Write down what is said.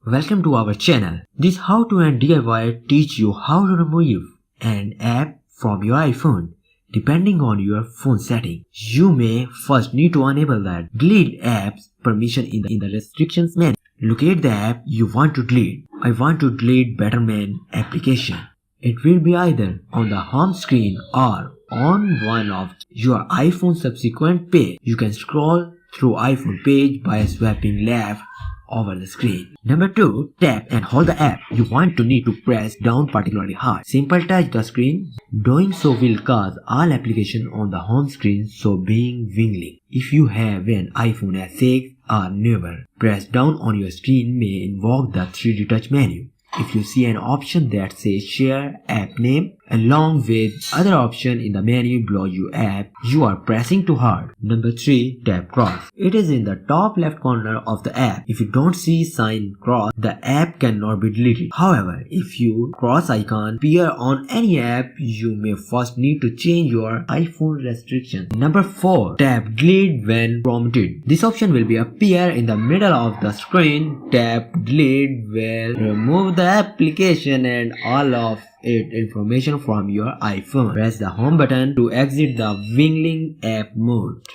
Welcome to our channel. This Howto and DIY teach you how to remove an app from your iPhone. Depending on your phone setting, you may first need to enable the delete apps permission in the restrictions menu. Locate the app you want to delete. I want to delete Betterman application. It will be either on the home screen or on one of your iPhone subsequent page. You can scroll through iPhone page by swiping left over the screen. Number 2. Tap and hold the app. You want to need to press down particularly hard. Simple touch the screen. Doing so will cause all applications on the home screen so being wingling. If you have an iPhone S6 or newer, press down on your screen may invoke the 3D touch menu. If you see an option that says share app name along with other option in the menu below your app, you are pressing too hard. Number 3. Tap cross. It is in the top left corner of the app. If you don't see sign cross, the app cannot be deleted. However, if you cross icon appear on any app, you may first need to change your iPhone restriction. Number 4. Tap delete when prompted. This option will be appear in the middle of the screen. Tap delete will remove the application and all of its information from your iPhone. Press the home button to exit the wingling app mode.